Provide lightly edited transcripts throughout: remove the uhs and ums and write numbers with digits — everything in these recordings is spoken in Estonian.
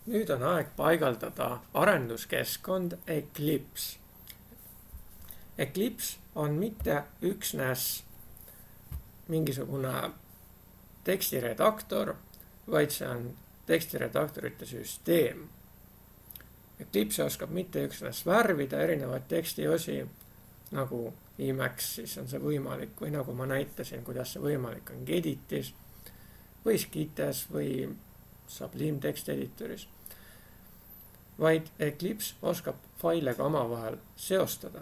Nüüd on aeg paigaldada arenduskeskkond Eclipse. Eclipse on mitte üksnes mingisugune tekstiredaktor, vaid see on tekstiredaktorite süsteem. Eclipse oskab mitte üksnes värvida erinevaid tekstiosi, nagu Emacs, siis on see võimalik, või nagu ma näitasin, kuidas see võimalik on Geditis või Skites või Sublime Text Editoris, vaid Eclipse oskab faile ka omavahel seostada.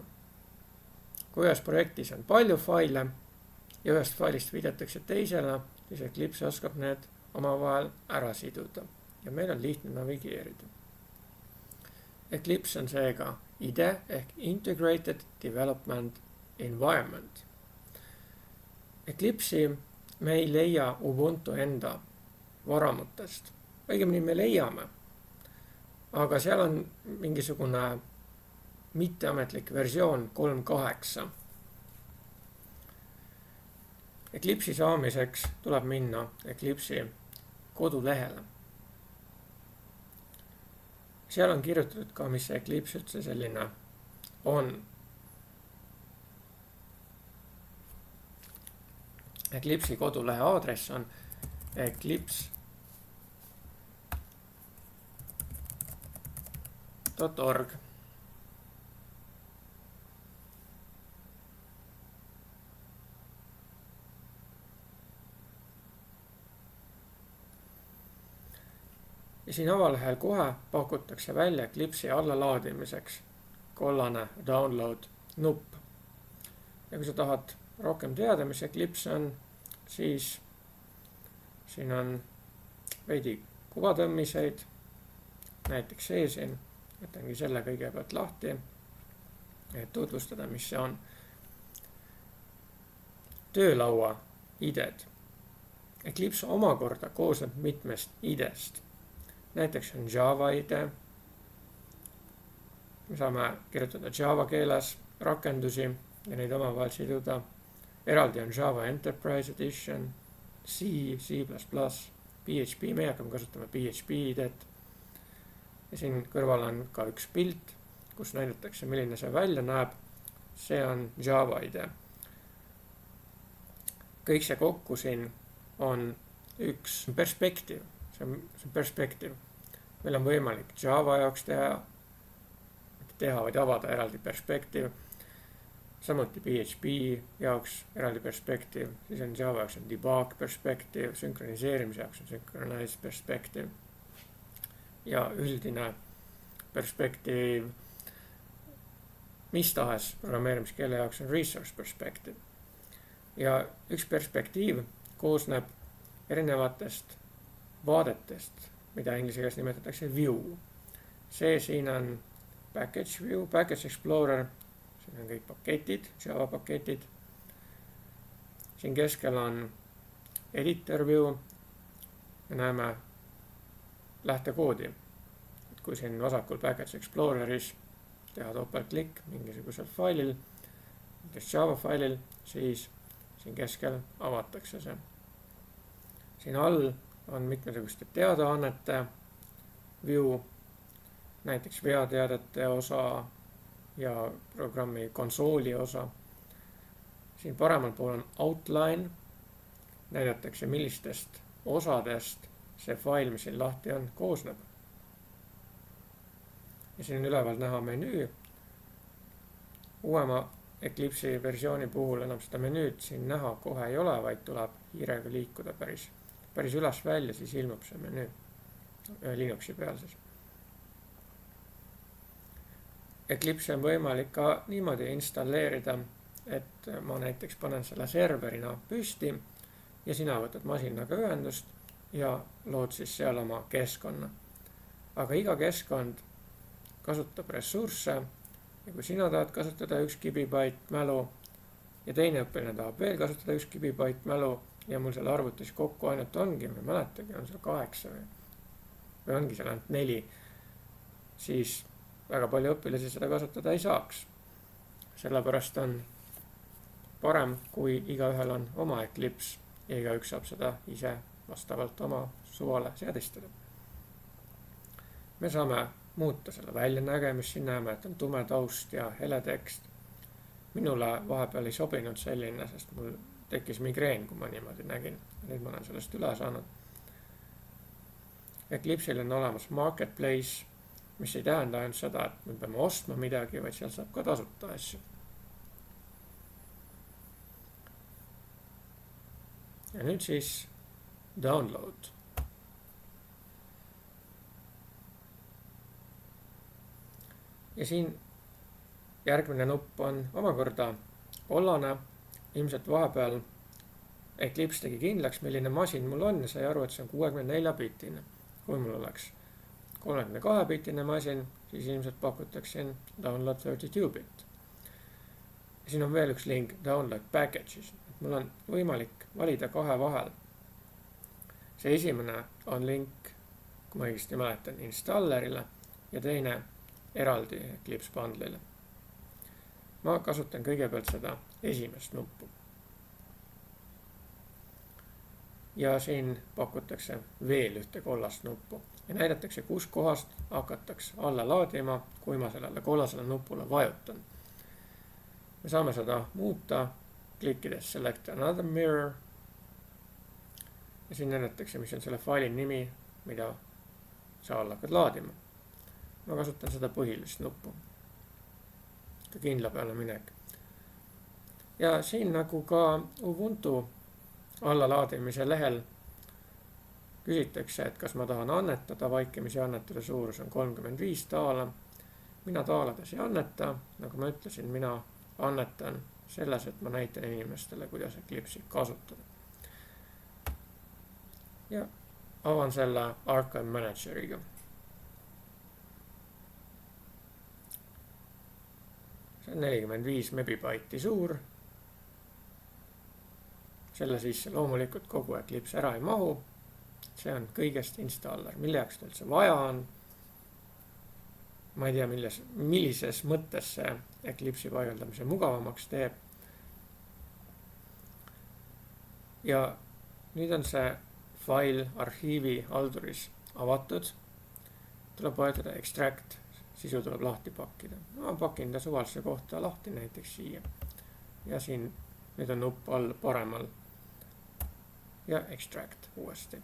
Kui ühes projektis on palju faile ja ühest failist viidatakse teisele, siis Eclipse oskab need omavahel ära siduda ja meil on lihtne navigeerida. Eclipse on seega IDE ehk Integrated Development Environment. Eclipse'i me ei leia Ubuntu enda varamutest. Õigemini me leiame, aga seal on mingisugune mitteametlik versioon 3.8. Eclipse'i saamiseks tuleb minna Eclipse'i kodulehele. Seal on kirjutatud ka, mis see Eclipse üldse selline on. Eclipse'i kodulehe aadress on eclipse.org. Ja siin avalehel kohe pakutakse välja Eclipse'i allalaadimiseks kollane download nupp. Ja kui sa tahad rohkem teada, mis Eclipse on, siis siin on veidi kuvatõmmiseid, näiteks see siin, võtangi selle kõigepealt lahti, et tutvustada, mis see on. Töölaua IDEd. Eclipse omakorda koosneb mitmest IDEst. Näiteks on Java IDE. Me saame kirjutada Java keeles rakendusi ja neid omavahel siduda. Eraldi on Java Enterprise Edition, C, C++, PHP, me hakkame kasutama PHP IDEt. Ja siin kõrval on ka üks pilt, kus näidatakse, milline see välja näeb. See on Java IDE. Kõik see kokku siin on üks perspektiiv. See on perspektiiv. Meil on võimalik Java jaoks teha, vaid avada eraldi perspektiiv. Samuti PHP jaoks eraldi perspektiiv. Siis on Java jaoks on debug perspektiiv, sünkroniseerimise jaoks on synchronize perspektiiv. Ja üldine perspektiiv mis tahes programmeerimiskeele jaoks on resource perspektiiv. Ja üks perspektiiv koosneb erinevatest vaadetest, mida inglise keeles nimetatakse view. See siin on package view, package explorer, siin on kõik paketid, Java paketid. Siin keskel on editor view, me näeme lähtekoodi. Kui siin vasakul package exploreris teha topeltklikk mingisugusel failil, näiteks Java failil, siis siin keskel avatakse see. Siin all on mitmesuguste teadaannete view, näiteks veateadete osa ja programmi konsooli osa. Siin paremal pool on outline, näidatakse millistest osadest see fail, mis siin lahti on, koosneb. Ja siin on üleval näha menüü. Uuema Eclipse'i versiooni puhul enam seda menüüd siin näha kohe ei ole, vaid tuleb hiirega liikuda päris üles välja, siis ilmub see menüü Linuxi peal siis. Eclipse on võimalik ka niimoodi installeerida, et ma näiteks panen selle serverina püsti ja sina võtad masinaga ühendust ja lood siis seal oma keskkonna. Aga iga keskkond kasutab ressursse ja kui sina tahad kasutada 1 gigabait mälu ja teine õpilane tahab veel kasutada 1 gigabait mälu ja mul seal arvutis kokku ainult ongi, ma ei mäletagi, on seal 8 või ongi seal ainult 4, siis väga palju õpilasi seda kasutada ei saaks. Sellepärast on parem, kui igaühel on oma Eclipse ja igaüks saab seda ise vastavalt oma suvale seadistada. me saame muuta selle väljanägemist, siin näeme, et on tume taust ja hele tekst. Minule vahepeal ei sobinud selline, sest mul tekkis migreen, kui ma niimoodi nägin. Nüüd ma olen sellest üle saanud. Eclipse'il on olemas marketplace, mis ei tähenda ainult seda, et me peame ostma midagi, vaid seal saab ka tasuta asju. Ja nüüd siis download. Ja siin järgmine nupp on omakorda kollane. Ilmselt vahepeal Eclipse tegi kindlaks, milline masin mul on ja sai aru, et see on 64-bitine. Kui mul oleks 32-bitine masin, siis ilmselt pakutakse download 32-bit. Siin on veel üks link download packages. Mul on võimalik valida kahe vahel. See esimene on link, kui ma õigesti mäletan, installerile ja teine eraldi Eclipse bundle'ile. Ma kasutan kõigepealt seda esimest nuppu. Ja siin pakutakse veel ühte kollast nuppu ja näidatakse, kus kohast hakatakse alla laadima, kui ma sellele kollasele nupule vajutan. Me saame seda muuta, klikkides select another mirror. Ja siin näidatakse, mis on selle faili nimi, mida sa alla hakkad laadima. Ma kasutan seda põhilist nuppu. Kindla peale minek. Ja siin nagu ka Ubuntu allalaadimise lehel küsitakse, et kas ma tahan annetada, vaikimisi annetada suurus on 35 taala. Mina taalades ei anneta, nagu ma ütlesin, mina annetan selles, et ma näitan inimestele, kuidas Eclipse'i kasutada. Ja avan selle Archive Manageriga. See on 45 megabaiti suur. Selle sisse loomulikult kogu Eclipse ära ei mahu. See on kõigest installer, mille jaoks ta üldse vaja on. Ma ei tea, millises mõttes see Eclipse'i paigaldamise mugavamaks teeb. Ja nüüd on see fail arhiivi halduris avatud. Tuleb vajutada extract, sisu tuleb lahti pakkida. Ma pakin ta suvalise kohta lahti, näiteks siia. Ja siin nüüd on nupp all paremal. Ja extract uuesti.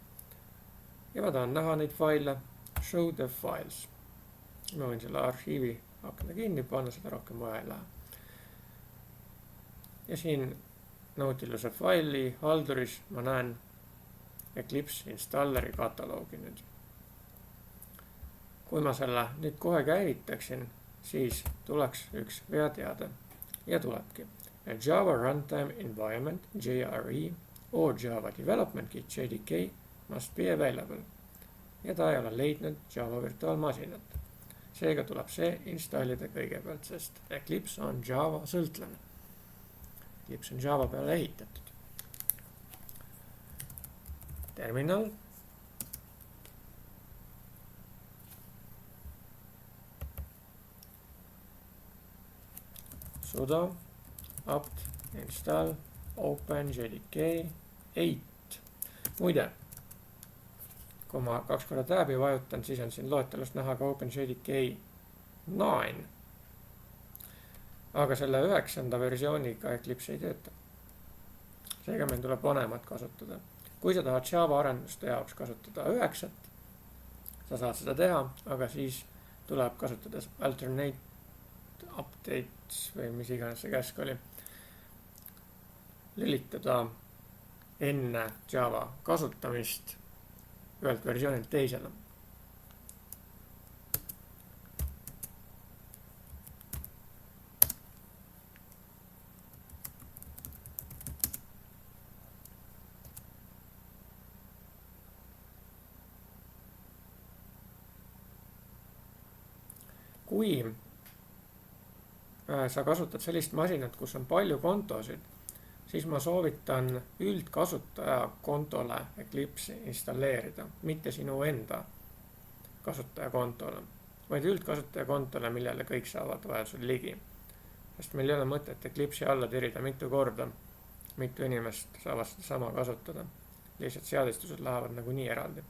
Ja ma tahan näha neid faile. Show the files. Ma võin selle arhiivi akna kinni panna, seda rohkem vaja ei lähe. Ja siin Nautiluse faili halduris ma näen Eclipse installeri kataloogi nüüd. Kui ma selle nüüd kohe käivitaksin, siis tuleks üks veateade ja tulebki. A Java Runtime Environment JRE or Java Development Kit JDK must be available. Ja ta ei ole leidnud Java virtuaalmasinat. Seega tuleb see installida kõigepealt, sest Eclipse on Java sõltlane. Eclipse on Java peale ehitatud. Terminal. Sudo apt install open JDK 8. Muide, kui ma 2 korda tääbi vajutan, siis on siin loetelust näha ka OpenJDK 9. Aga selle 9. versiooniga Eclipse ei tööta. Seega meil tuleb vanemat kasutada. Kui sa tahad Java arenduste jaoks kasutada 9, sa saad seda teha, aga siis tuleb kasutada alternate updates või mis iganes see käsk oli. Lülitada enne Java kasutamist ühelt versioonilt teisele. Kui sa kasutad sellist masinat, kus on palju kontosid, siis ma soovitan üldkasutaja kontole Eclipse'i installeerida, mitte sinu enda kasutaja kontole, vaid üldkasutaja kontole, millele kõik saavad vajadusel ligi. Sest meil ei ole mõtet Eclipse'i alla tirida mitu korda, mitu inimest saavad seda sama kasutada. Lihtsalt seadistused lähevad nagunii eraldi.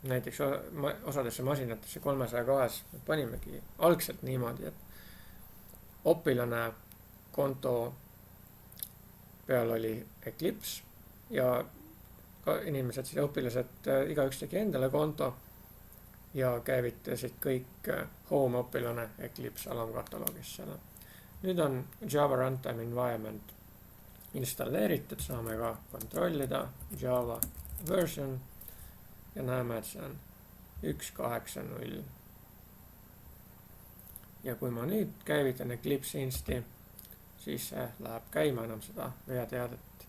näiteks osadesse masinatesse 302 panimegi algselt niimoodi, et õpilane konto peal oli Eclipse ja ka inimesed, siis õpilased, igaüks tegi endale konto ja käivitasid kõik home õpilane Eclipse alamkatalogis seda. Nüüd on Java Runtime Environment installeeritud, saame ka kontrollida Java version ja näeme, et see on 1.8.0. ja kui ma nüüd käivitan Eclipse insti, siis see läheb käima, enam seda veateadet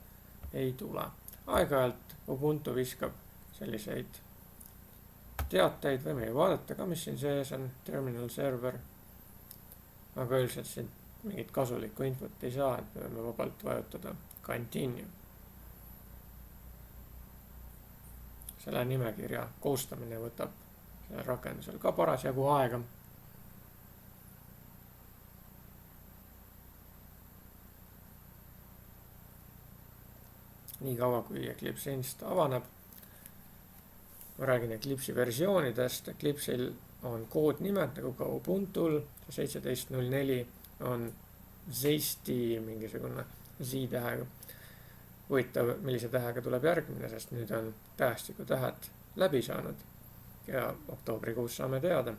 ei tule. Aeg-ajalt Ubuntu viskab selliseid teateid, võime ju vaadata ka, mis siin sees on, terminal server, aga üldiselt siin mingit kasulikku infot ei saa, et me võime vabalt vajutada continue. Selle nimekirja koostamine võtab sellel rakendusel ka parasjagu aega. Nii kaua kui Eclipse inst avaneb. Ma räägin Eclipse'i versioonidest. Eclipse'il on koodnimed nagu ka Ubuntul. 17.04 on Zesti mingisugune Z-tähega. Huvitav, millise tähega tuleb järgmine, sest nüüd on tähestiku tähed läbi saanud ja oktoobrikuus saame teada.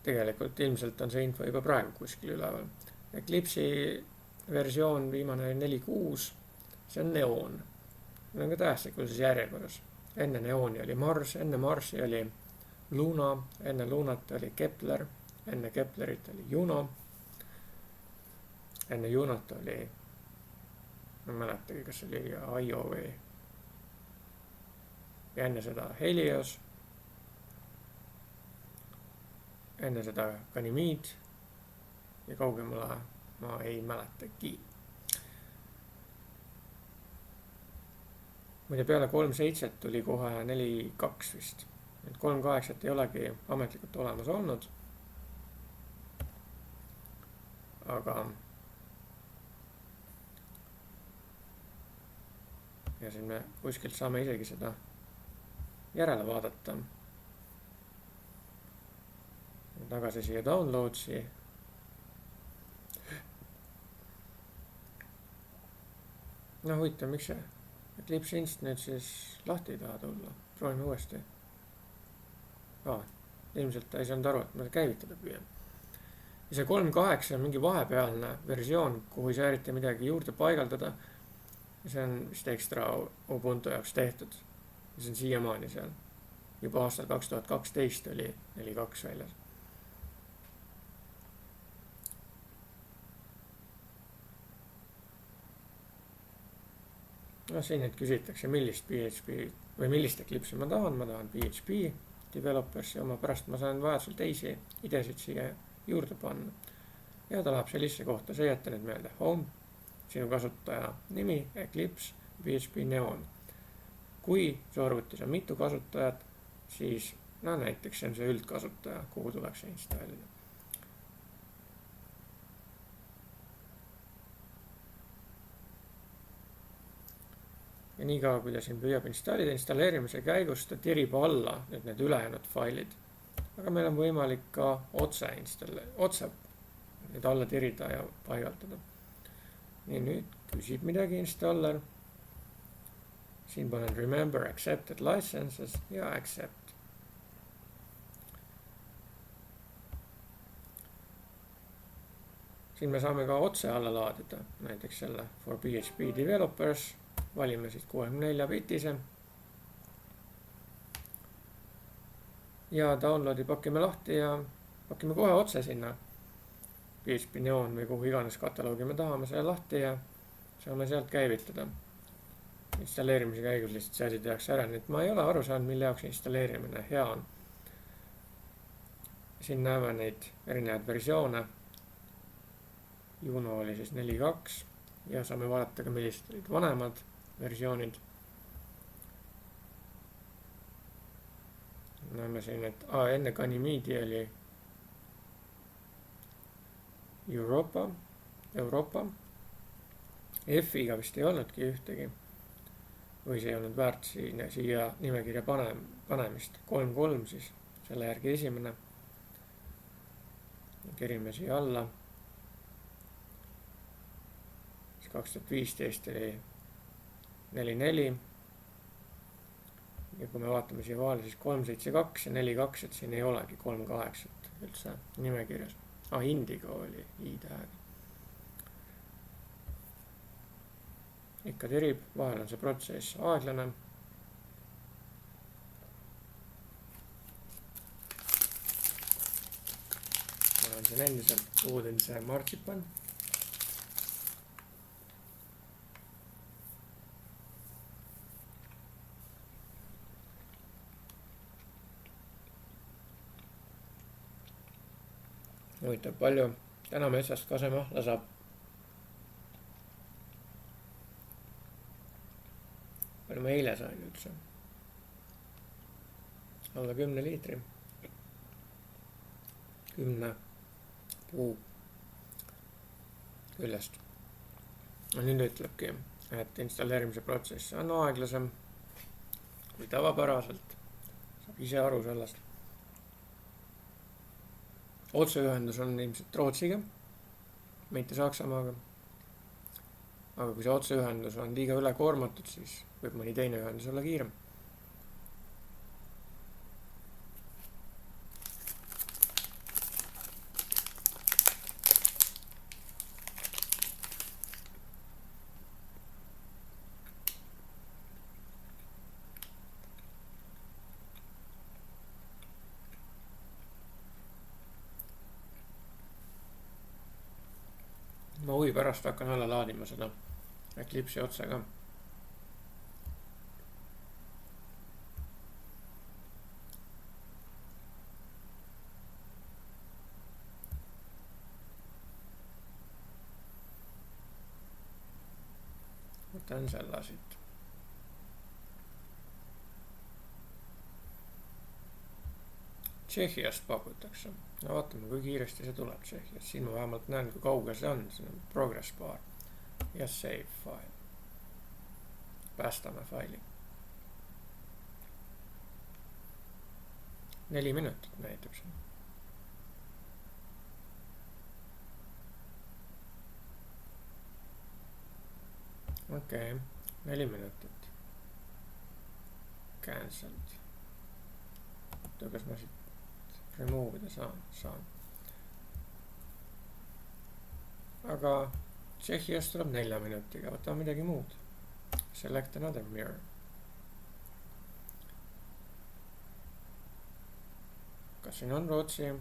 Tegelikult ilmselt on see info juba praegu kuskil üleval. Eclipse'i versioon viimane 4.6, see on Neon. See on ka tähestikulises järjekorras. Enne Neoni oli Mars, enne Marsi oli Luna, enne Lunat oli Kepler, enne Keplerit oli Juno, enne Junot oli, ma ei mäletagi, kas oli Io või, ja enne seda Helios, enne seda Ganymede ja kaugemale ma ei mäletagi. Muide peale 3.7 tuli kohe 4.2 vist. 3.8 ei olegi ametlikult olemas olnud. Aga ja siin me kuskilt saame isegi seda järele vaadata. Tagasi siia downloadsi. No huvitav, miks see Eclipse inst nüüd siis lahti ei taha tulla. Proovime uuesti. Ilmselt ta ei saanud aru, et ma käivitada püüan. Ja see 3.8 on mingi vahepealne versioon, kuhu ei saa eriti midagi juurde paigaldada. Ja see on vist ekstra Ubuntu jaoks tehtud. Ja see on siiamaani seal. Juba aastal 2012 oli 4.2 väljas. No siin nüüd küsitakse, millist PHP või millist Eclipse'i ma tahan PHP developers ja oma pärast ma saan vajadusel teisi idesid siia juurde panna. Ja ta läheb sellisesse kohta, see jätta nüüd meelde home, sinu kasutaja nimi, Eclipse, PHP Neon. Kui su arvutis on mitu kasutajat, siis näiteks see on see üldkasutaja, kuhu tuleks see installida. Ja nii kaua, kui ta siin püüab installida, installeerimise käigus ta tirib alla need ülejäänud failid. Aga meil on võimalik ka otse need alla tirida ja paigaldada. Nii nüüd küsib midagi installer. Siin panen remember accepted licenses ja accept. Siin me saame ka otse alla laadida, näiteks selle for PHP developers. Valime siis 64-bitise ja downloadi pakime lahti ja pakime kohe otse sinna PHP Neon või kuhu iganes kataloogi me tahame selle lahti ja saame sealt käivitada. Installeerimise käigus lihtsalt see asi tehakse ära, nii et ma ei ole aru saanud, mille jaoks installeerimine hea on. Siin näeme neid erinevaid versioone. Juno oli siis 4.2 ja saame vaadata ka, millised olid vanemad versioonid. Näeme siin, et enne Ganymede oli Europa. F-iga vist ei olnudki ühtegi. või see ei olnud väärt siia nimekirja panemist. 3.3 siis, selle järgi esimene. kerime siia alla. 2015 oli 4.4. ja kui me vaatame siia vahele, siis 3.7.2 ja 4.2, et siin ei olegi 3.8 üldse nimekirjas. Indigo oli i-tähega. ikka tirib, vahel on see protsess aeglane. ma olen siin endiselt uudise martsipan. huvitav, palju täna metsast kasemahla saab. palju ma eile sain üldse? alla 10 liitri. 10 puu küljest. nüüd ütlebki, et installeerimise protsess on aeglasem kui tavapäraselt. saab ise aru sellest. otseühendus on ilmselt Rootsiga, mitte Saksamaaga. aga kui see otseühendus on liiga üle koormatud, siis võib mõni teine ühendus olla kiirem. ma huvi pärast hakkan alla laadima seda Eclipse'i otse ka. võtan selle siit. Tšehhiast pakutakse. no vaatame, kui kiiresti see tuleb Tšehhiast. siin ma vähemalt näen, kui kaugel see on. siin on progress bar ja save file. päästame faili. 4 minutit näitab siin. okei, 4 minutit. Cancelled. kas ma siit remove ida saan. aga Tšehhiast tuleb 4 minutiga, võtame midagi muud. Select another mirror. kas siin on Rootsi?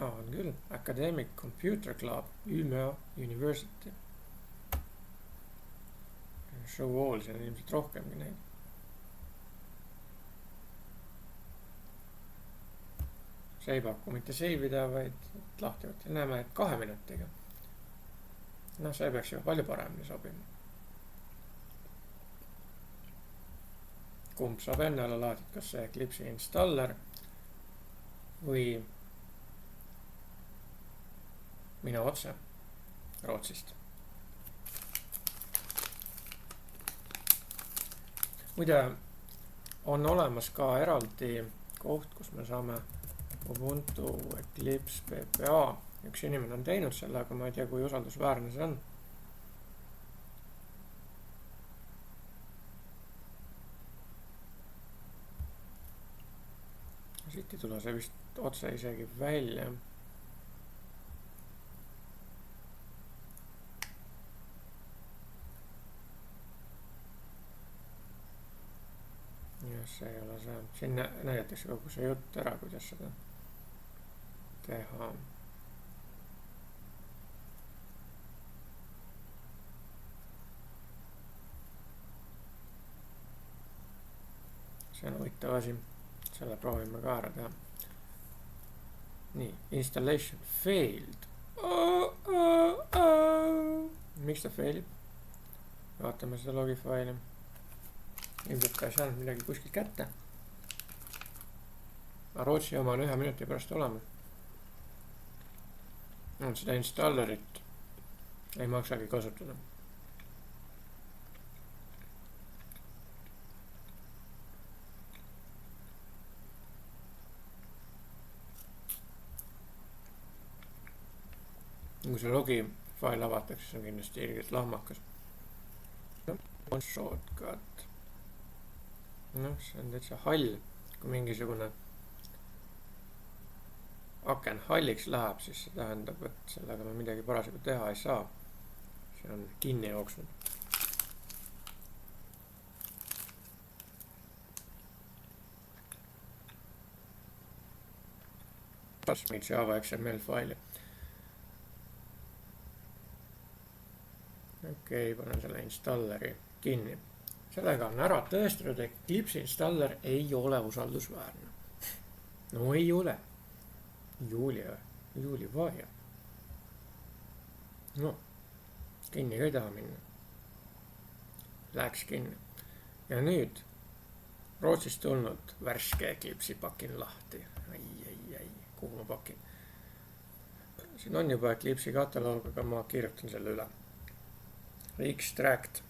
on küll. Academic Computer Club, Umeå University. Show all, see on ilmselt rohkemgi neid. see ei paku mitte save ida, vaid lahti võtta. näeme, et 2 minutiga. see peaks juba palju paremini sobima. kumb saab enne alla laadida, kas see Eclipse'i installer või mina otse Rootsist. muide, on olemas ka eraldi koht, kus me saame Ubuntu Eclipse PPA. üks inimene on teinud selle, aga ma ei tea, kui usaldusväärne see on. siit ei tule see vist otse isegi välja. see ei ole see. siin näidatakse kogu see jutt ära, kuidas seda teha. see on huvitav asi. selle proovime ka ära teha. nii, installation failed. miks ta failib? vaatame seda logi faili. ilmselt ka ei saanud midagi kuskilt kätte. Rootsi oma on 1 minuti pärast olemas. seda installerit ei maksagi kasutada. kui see logi fail avatakse, see on kindlasti ilgelt lahmakas. Shortcut. Noh, see on täitsa hall. Kui mingisugune aken halliks läheb, siis see tähendab, et sellega me midagi parasjagu teha ei saa. See on kinni jooksnud. Java XML faili. Okei, panen selle installeri kinni. Sellega on ära tõestatud, et Eclipse installer ei ole usaldusväärne. No ei ole. Juuli vaja. No, kinni ka ei taha minna. Läks kinni. Ja nüüd Rootsist tulnud värske Eclipse'i pakin lahti. Ai, kuhu ma pakin? Siin on juba Eclipse'i kataloog, aga ma kirjutan selle üle. Extract.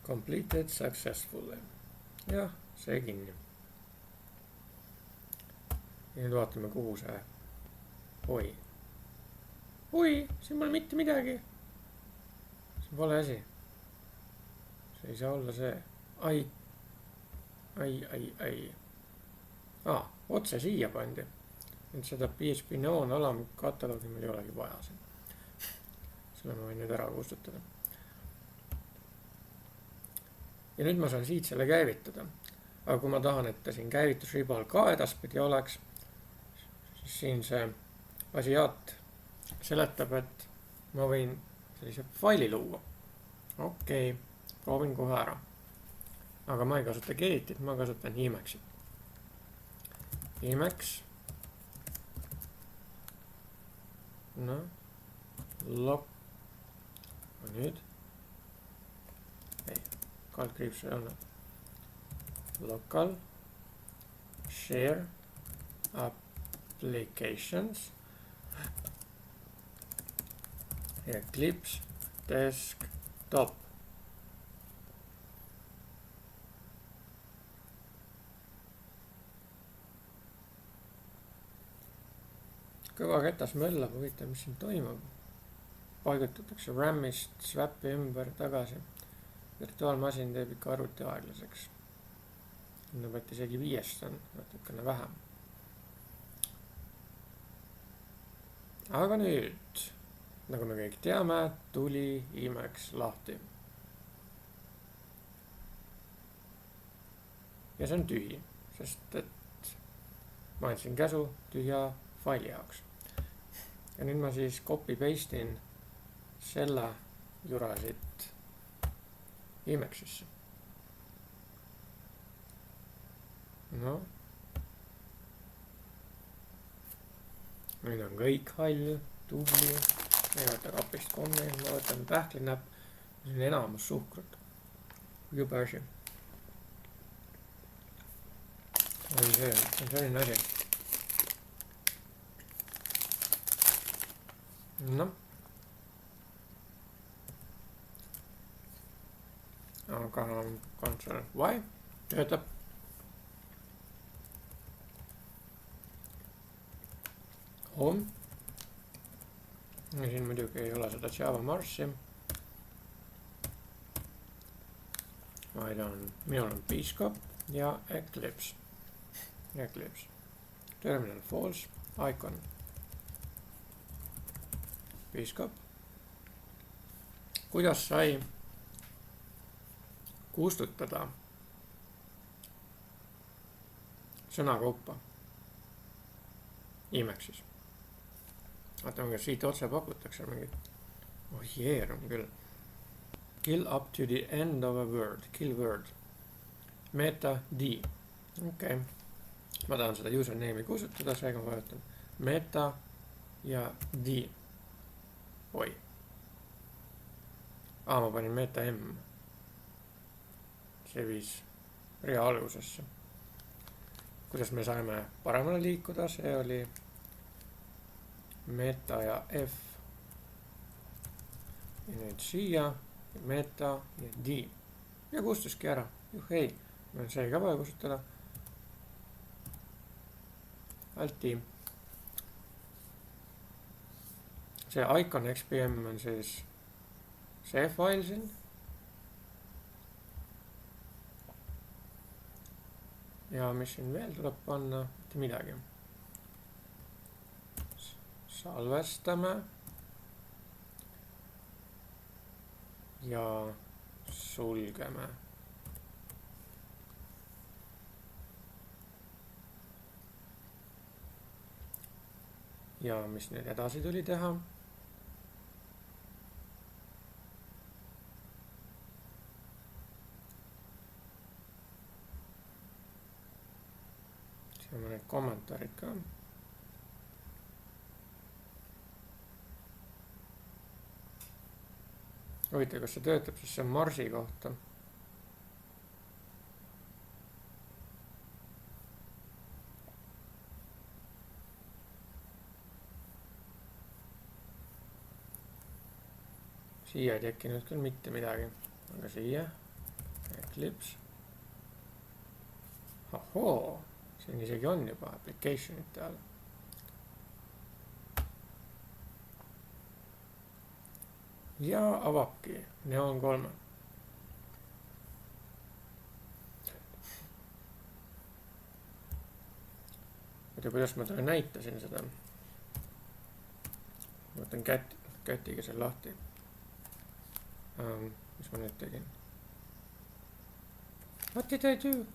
Completed successfully. Jah, see kinni. Ja nüüd vaatame, kuhu see. Oi, siin pole mitte midagi. See on vale asi. See ei saa olla see. Ai. Otse siia pandi. Nüüd seda PHP Neon alamkataloogi meil ei olegi vaja siin. Selle ma võin nüüd ära kustutada. Ja nüüd ma saan siit selle käivitada. Aga kui ma tahan, et ta siin käivitusribal ka edaspidi oleks, siis siin see asiaat seletab, et ma võin sellise faili luua. Okei, proovin kohe ära. Aga ma ei kasuta Gate'it, ma kasutan Emacs'it. Emacs. No, log. Nüüd. Ei, kaldkriips ei olnud. Local. Share. Applications. Eclipse. Desktop. Kõva ketas möllab, huvitav, mis siin toimub. Paigutatakse RAM-ist swap'i ümber tagasi. Virtuaalmasin teeb ikka arvuti aeglaseks. Tundub, et isegi 5 on natukene vähem. Aga nüüd, nagu me kõik teame, tuli Emacs lahti. Ja see on tühi, sest et ma andsin käsu tühja faili jaoks. Ja nüüd ma siis copy-pastin selle jurasid Emacs'isse. No. Nüüd on kõik hall, tubli. Ma ei võta kapist kommi, ma võtan pähklinäpp. See on enamus suhkrut. Jube asi. See on selline asi. No. Aga Ctrl Y töötab. Home. Ja siin muidugi ei ole seda Java Marssi. Minul on Bscope ja Eclipse. Terminal false, icon. Bscope. Kuidas sai kustutada sõnakaupa Emacs'is? Vaatame, kas siit otse pakutakse mingit. Jeerum küll. Kill up to the end of a word. Kill word. Meta D. Okei. Ma tahan seda username'i kustutada, seega ma vajutan meta ja D. Oi. Ma panin meta M. See viis rea algusesse. Kuidas me saime paremale liikuda, see oli meta ja F. Ja nüüd siia, meta ja D. Ja kustuski ära. Juhei, ma on see ka vaja kustutada. Alt-I. see icon XPM on siis see fail siin. ja mis siin veel tuleb panna, mitte midagi. Salvestame. ja sulgeme. ja mis nüüd edasi tuli teha? siin on need kommentaarid ka. huvitav, kas see töötab, siis see on Marsi kohta. siia ei tekkinud küll mitte midagi, aga siia Eclipse. Ahoo, siin isegi on juba application'ite all. ja avabki Neon 3. muidu, kuidas ma talle näitasin seda. võtan kätiga seal lahti. mis ma nüüd tegin? What did I do?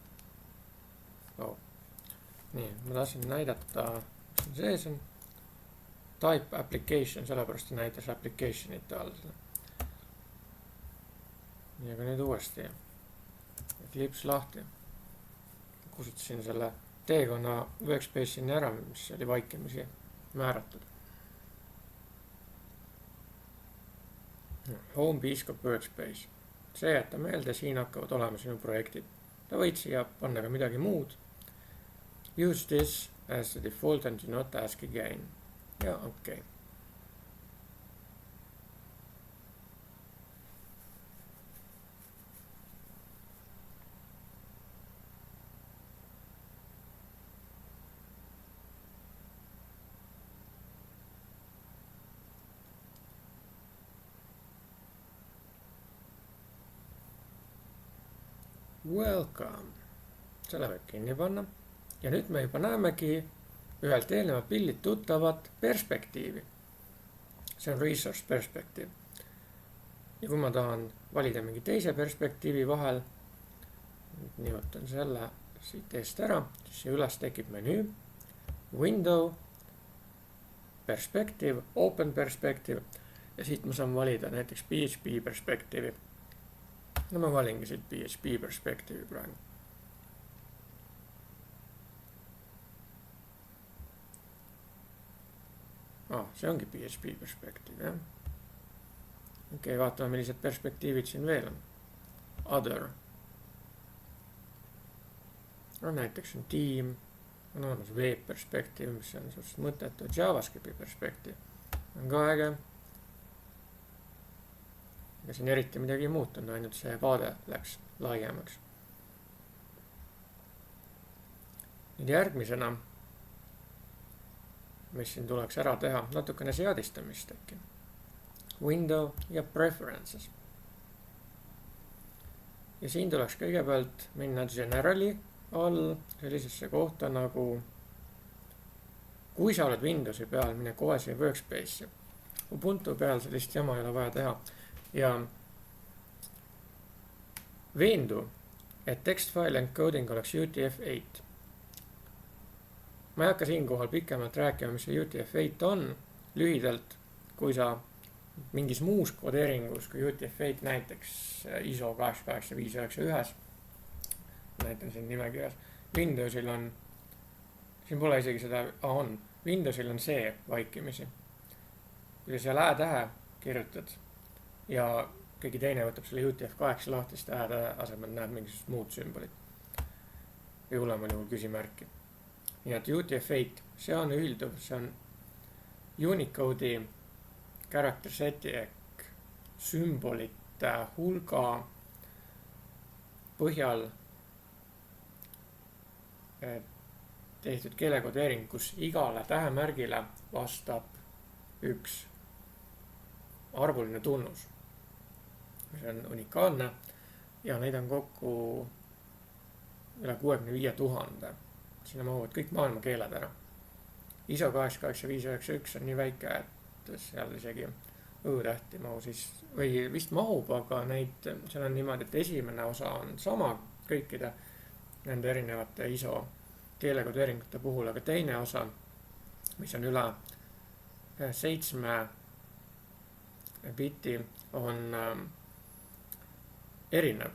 Oh. nii, ma tahtsin näidata, mis on sees on. Type application, sellepärast ta näitas application'ite all seda. nii, aga nüüd uuesti. Eclipse lahti. Kustutasin selle teekonna workspace'ini ära, mis oli vaikimisi määratud. Home Bscope Workspace. see jätta meelde, siin hakkavad olema sinu projektid. ta võid siia panna ka midagi muud. Use this as the default and do not ask again. ja okei. Welcome. selle võib kinni panna. ja nüüd me juba näemegi ühelt eelnevalt pildilt tuttavat perspektiivi. see on resource perspektiiv. ja kui ma tahan valida mingi teise perspektiivi vahel, nimetan selle siit eest ära, siis siia üles tekib menüü, window, perspective, open perspective ja siit ma saan valida näiteks PHP perspektiivi. no ma valingi siit PHP perspektiivi praegu. see ongi PHP perspektiiv, jah. okei, vaatame, millised perspektiivid siin veel on. Other. no näiteks on team, on olemas web perspektiiv, mis on suhteliselt mõttetu. JavaScripti perspektiiv on ka äge. aga siin eriti midagi ei muutunud, ainult see vaade läks laiemaks. nüüd järgmisena, mis siin tuleks ära teha, natukene seadistamist äkki. Window ja Preferences. ja siin tuleks kõigepealt minna Generali all sellisesse kohta nagu, kui sa oled Windowsi peal, mine kohe siia Workspace'i. Ubuntu peal sellist jama ei ole vaja teha. ja veendu, et text-file encoding oleks UTF-8. ma ei hakka siinkohal pikemalt rääkima, mis see UTF-8 on. lühidalt, kui sa mingis muus kodeeringus kui UTF-8, näiteks ISO 88591, näitan siin nimekirjas, Windowsil on, siin pole isegi seda, on, Windowsil on see vaikimisi. kui sa seal ä-tähe kirjutad ja keegi teine võtab selle UTF-8 lahti, siis ä-tähe asemel näeb mingisugust muud sümbolit. või hullemal juhul küsimärki. nii et UTF-8, see on ühilduv, see on Unicode'i character seti ehk sümbolite hulga põhjal tehtud keelekodeering, kus igale tähemärgile vastab üks arvuline tunnus, mis on unikaalne ja neid on kokku üle 65 000. Sinna mahuvad kõik maailma keeled ära. ISO 88591 on nii väike, et seal isegi õ-tähti mahu siis, või vist mahub, aga neid, seal on niimoodi, et esimene osa on sama kõikide nende erinevate ISO keelekodeeringute puhul, aga teine osa, mis on üle 7 biti, on erinev.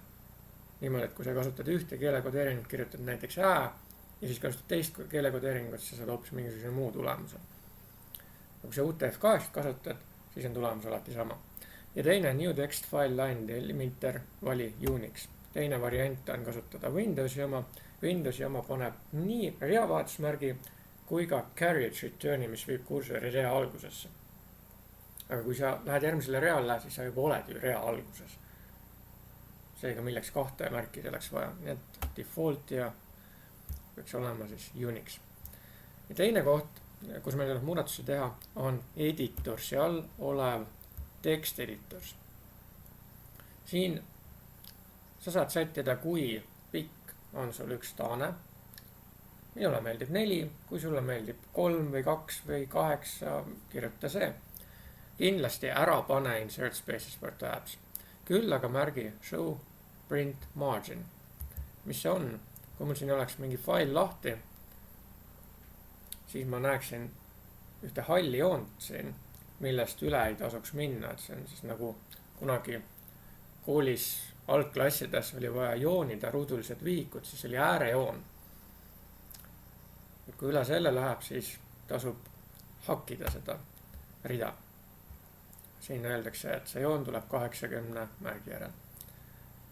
Niimoodi, et kui sa kasutad ühte keelekodeeringut, kirjutad näiteks ä ja siis kasutad teist keelekodeeringut, siis sa saad hoopis mingisuguse muu tulemuse. Kui sa UTF-8 kasutad, siis on tulemus alati sama. Ja teine New Text File Line Delimiter vali Unix. Teine variant on kasutada Windowsi oma. Windowsi oma paneb nii reavahetusmärgi kui ka carriage return'i, mis viib kursori rea algusesse. Aga kui sa lähed järgmisele reale, siis sa juba oled ju rea alguses. Seega milleks kahte märki selleks vaja. Nii et default ja võiks olema siis Unix. Ja teine koht, kus meil tuleb muudatusi teha, on editors ja all olev text editors. Siin sa saad sättida, kui pikk on sul üks taane. Minule meeldib 4, kui sulle meeldib 3 või 2 või 8, kirjuta see. Kindlasti ära pane insert spaces per tabs. Küll aga märgi show print margin. Mis see on? Kui mul siin oleks mingi fail lahti, siis ma näeksin ühte halli joont siin, millest üle ei tasuks minna. Et see on siis nagu kunagi koolis algklassides oli vaja joonida ruudulised vihikud, siis oli äärejoon. Kui üle selle läheb, siis tasub hakkida seda rida. Siin öeldakse, et see joon tuleb 80 märgi järel.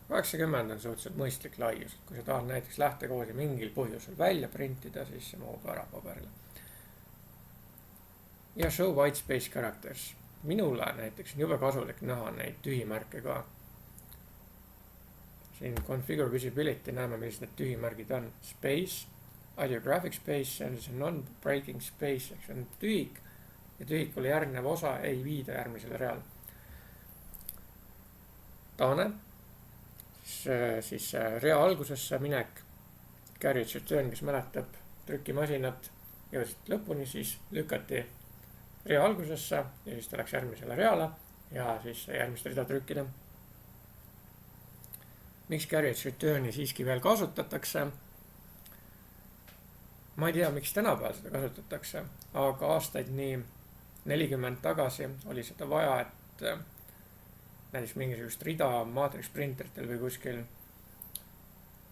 80 on suhteliselt mõistlik laius. Kui sa tahad näiteks lähtekoodi mingil põhjusel välja printida, siis see mahub ära paberile. Ja show white space characters. Minule näiteks on jube kasulik näha neid tühimärke ka. Siin configure visibility näeme, millised need tühimärgid on. Space, ideographic space, see on siis non-breaking space, ehk see on tühik ja tühikule järgnev osa ei viida järgmisele reale. Taane, siis rea algusesse minek, carriage return, kes mäletab trükimasinat jõudsid lõpuni, siis lükati rea algusesse ja siis ta läks järgmisele reale ja siis järgmist rida trükkida. Miks carriage return'i siiski veel kasutatakse? Ma ei tea, miks tänapäeval seda kasutatakse, aga aastaid nii 40 tagasi oli seda vaja, et näiteks mingisugust rida maatriks printeritel või kuskil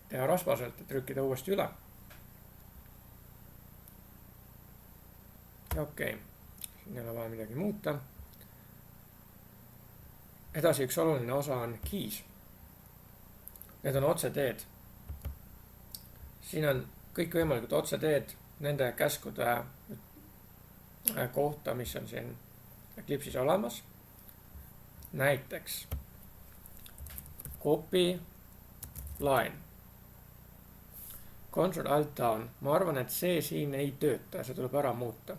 teha rasvaselt ja trükkida uuesti üle. Okei, siin ei ole vaja midagi muuta. Edasi üks oluline osa on keys. Need on otseteed. Siin on kõik võimalikud otseteed nende käskude kohta, mis on siin Eclipse'is olemas. Näiteks copy line. Control Alt down. Ma arvan, et see siin ei tööta, see tuleb ära muuta.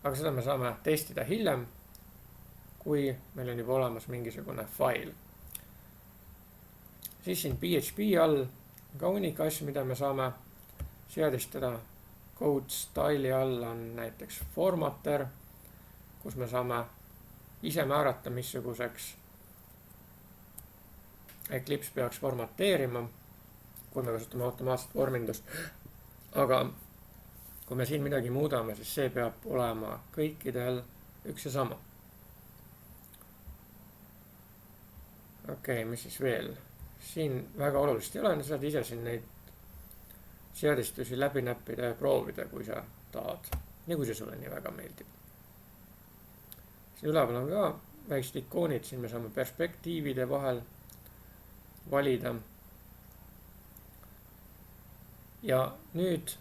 Aga seda me saame testida hiljem, kui meil on juba olemas mingisugune fail. Siis siin PHP all ka unik asju, mida me saame seadistada. Code style'i all on näiteks formatter, kus me saame ise määrata, missuguseks Eclipse peaks formateerima, kui me kasutame automaatset vormindust. Aga kui me siin midagi muudame, siis see peab olema kõikidel üks ja sama. Okei, mis siis veel? Siin väga olulist ei ole, saad ise siin neid seadistusi läbi näppida ja proovida, kui sa tahad. Ja kui see sulle nii väga meeldib. Siin üleval on ka väiksed ikoonid, siin me saame perspektiivide vahel valida. Ja nüüd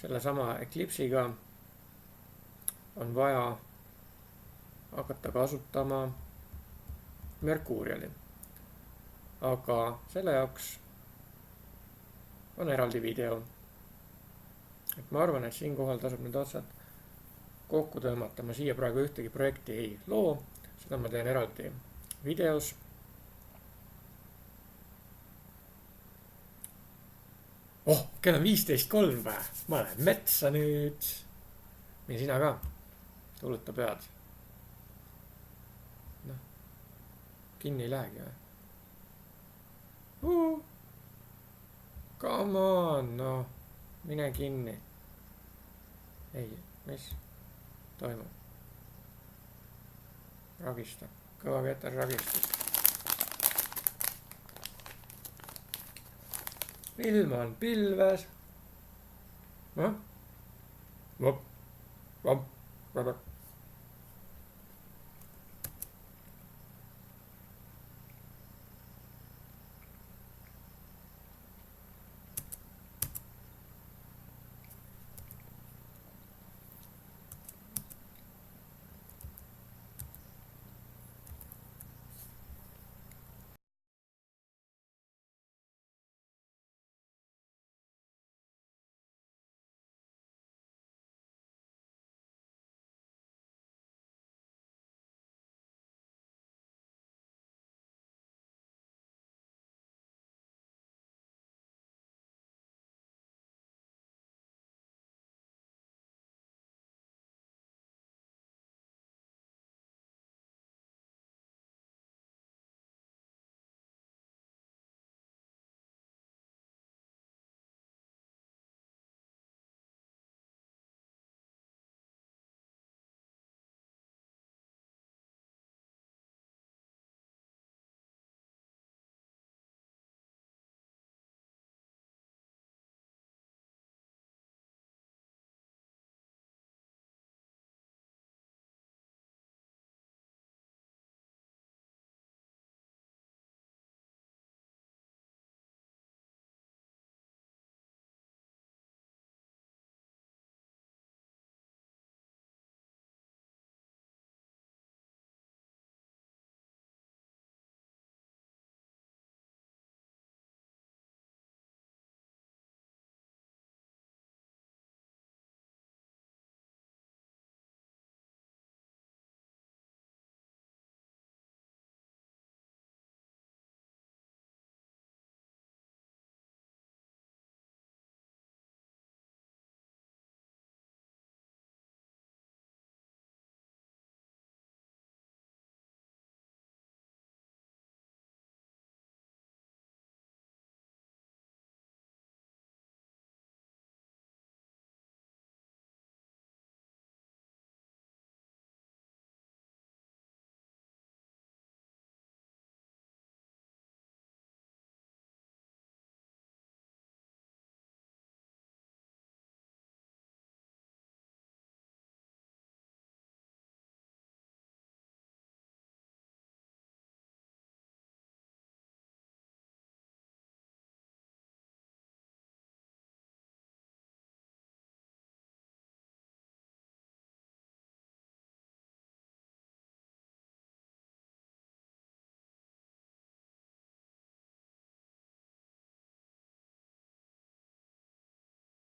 selle sama Eclipse'iga on vaja hakata kasutama Mercuriali. Aga selle jaoks on eraldi video. Et ma arvan, et siinkohal tasub need otsad kokku tõmmata. Ma siia praegu ühtegi projekti ei loo, seda ma teen eraldi videos. Oh, kell on 15.3 päev, ma lähen metsa nüüd. ja sina ka, tuluta pead. Noh, kinni ei lähegi või? Come on, noh, mine kinni. Ei, mis toimub? Ragista, kõva Peeter ragistas. ilm on pilves. Noh, vop, vop, vop.